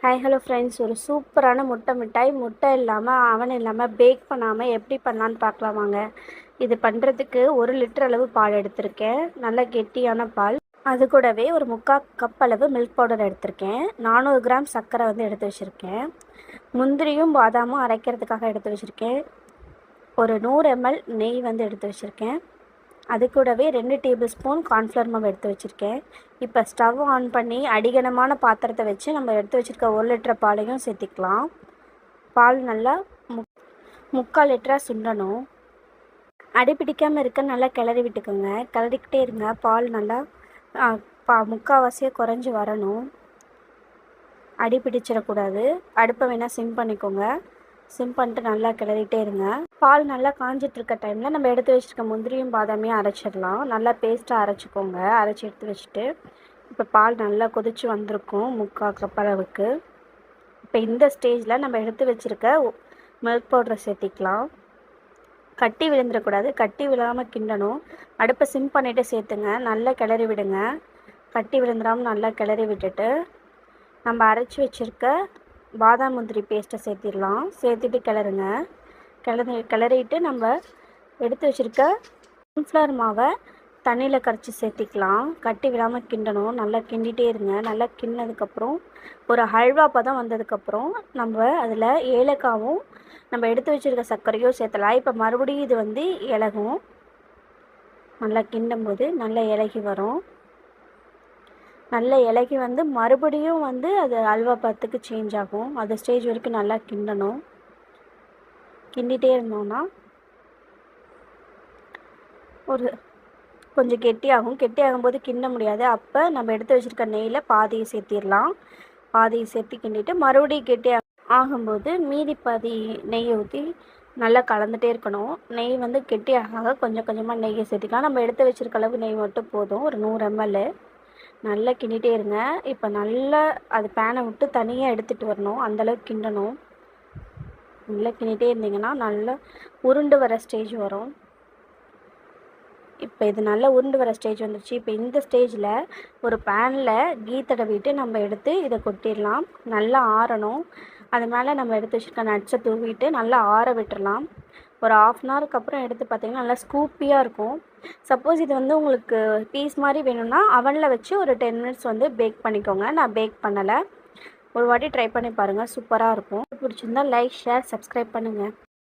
Hi hello friends, ஒரு சூப்பரான முட்டை மிட்டாய் முட்டை இல்லாமல் அவன் இல்லாமல் பேக் பண்ணாமல் எப்படி பண்ணலான்னு பார்க்கலாம் வாங்க. இது பண்ணுறதுக்கு 1 லிட்டர் அளவு பால் எடுத்திருக்கேன், நல்ல கெட்டியான பால். அது கூடவே ஒரு 3/4 கப் அளவு மில்க் பவுடர் எடுத்திருக்கேன். 400 கிராம் சர்க்கரை வந்து எடுத்து வச்சுருக்கேன். முந்திரியும் பாதாமும் அரைக்கிறதுக்காக எடுத்து வச்சுருக்கேன். ஒரு 100 ml நெய் வந்து எடுத்து வச்சுருக்கேன். அது கூடவே 2 டேபிள் ஸ்பூன் கார்ன்ஃப்ளவர் மாவு எடுத்து வச்சுருக்கேன். இப்போ ஸ்டவ் ஆன் பண்ணி அடிகனமான பாத்திரத்தை வச்சு நம்ம எடுத்து வச்சுருக்க 1 லிட்டர் பாலையும் சேர்த்திக்கலாம். பால் நல்லா 3/4 லிட்டராக சுண்டணும். அடி பிடிக்காமல் இருக்க நல்லா கிளறி விட்டுக்கோங்க. கிளறிக்கிட்டே இருங்க. பால் நல்லா முக்கால்வாசியாக குறைஞ்சி வரணும். அடி பிடிச்சிடக்கூடாது. அடுப்பை வேணால் சிம் பண்ணிக்கோங்க. சிம் பண்ணிட்டு நல்லா கிளறிட்டே இருங்க. பால் நல்லா காஞ்சிட்ருக்க டைமில் நம்ம எடுத்து வச்சுருக்க முந்திரியும் பாதாமையும் அரைச்சிடலாம். நல்லா பேஸ்ட்டாக அரைச்சிக்கோங்க. அரைச்சி எடுத்து வச்சுட்டு இப்போ பால் நல்லா கொதித்து வந்திருக்கும் 3/4 கப் அளவுக்கு. இப்போ இந்த ஸ்டேஜில் நம்ம எடுத்து வச்சுருக்க மில்க் பவுடரை சேர்த்திக்கலாம். கட்டி விழுந்துடக்கூடாது. கட்டி விழாமல் கிண்டணும். அடுப்பை சிம் பண்ணிவிட்டு சேர்த்துங்க. நல்லா கிளறி விடுங்க. கட்டி விழுந்துடாமல் நல்லா கிளறி விட்டுட்டு நம்ம அரைச்சி வச்சுருக்க பாதாம் முந்திரி பேஸ்ட்டை சேர்த்திடலாம். சேர்த்துட்டு கிளறுங்க. கிளறிட்டு நம்ம எடுத்து வச்சுருக்க கார்ன்ஃப்ளவர் மாவை தண்ணியில் கரைச்சி சேர்த்திக்கலாம். கட்டி விடாமல் கிண்டணும். நல்லா கிண்டிகிட்டே இருங்க. நல்லா கிண்டினதுக்கப்புறம் ஒரு ஹல்வா பதம் வந்ததுக்கப்புறம் நம்ம அதில் ஏலக்காவும் நம்ம எடுத்து வச்சுருக்க சர்க்கரையும் சேர்த்தலாம். இப்போ மறுபடியும் இது வந்து இலகும். நல்லா கிண்டும் போது நல்லா இலகி வரும். நல்ல இலகி வந்து மறுபடியும் வந்து அது அல்வா பதத்துக்கு சேஞ்ச் ஆகும். அது ஸ்டேஜ் வரைக்கும் நல்லா கிண்டணும். கிண்டிகிட்டே இருந்தோம்னா ஒரு கொஞ்சம் கெட்டியாகும். கெட்டியாகும்போது கிண்ட முடியாது. அப்போ நம்ம எடுத்து வச்சுருக்க நெய்யில் பாதியை சேர்த்திடலாம். பாதியை சேர்த்து கிண்டிட்டு மறுபடியும் கெட்டி ஆகும்போது மீதி பாதி நெய்யை ஊற்றி நல்லா கலந்துகிட்டே இருக்கணும். நெய் வந்து கெட்டியாக கொஞ்சம் கொஞ்சமாக நெய்யை சேர்த்திக்கலாம். நம்ம எடுத்து வச்சுருக்க அளவு நெய் மட்டும் போதும். ஒரு 100 ml. நல்லா கிண்டிகிட்டே இருங்க. இப்போ நல்லா அது பேனை விட்டு தனியாக எடுத்துகிட்டு வரணும். அந்தளவுக்கு கிண்டணும். நல்லா கிண்டிகிட்டே இருந்தீங்கன்னா நல்லா உருண்டு வர ஸ்டேஜ் வரும். இப்போ இது நல்லா உருண்டு வர ஸ்டேஜ் வந்துடுச்சு. இப்போ இந்த ஸ்டேஜில் ஒரு பேனில் கீ தடவிட்டு நம்ம எடுத்து இதை கொட்டிடலாம். நல்லா ஆறணும். அது மேலே நம்ம எடுத்து வச்சுருக்க நட்ஸை தூவிட்டு நல்லா ஆற விட்டுடலாம். ஒரு 1/2 ஹவருக்கு அப்புறம் எடுத்து பார்த்திங்கன்னா நல்லா ஸ்கூப்பியாக இருக்கும். சப்போஸ் இது வந்து உங்களுக்கு பீஸ் மாதிரி வேணும்னா அவனில் வச்சு ஒரு 10 மினிட்ஸ் வந்து பேக் பண்ணிக்கோங்க. நான் பேக் பண்ணலை. ஒரு வாட்டி ட்ரை பண்ணி பாருங்கள். சூப்பராக இருக்கும். பிடிச்சிருந்தா லைக், ஷேர், சப்ஸ்கிரைப் பண்ணுங்கள்.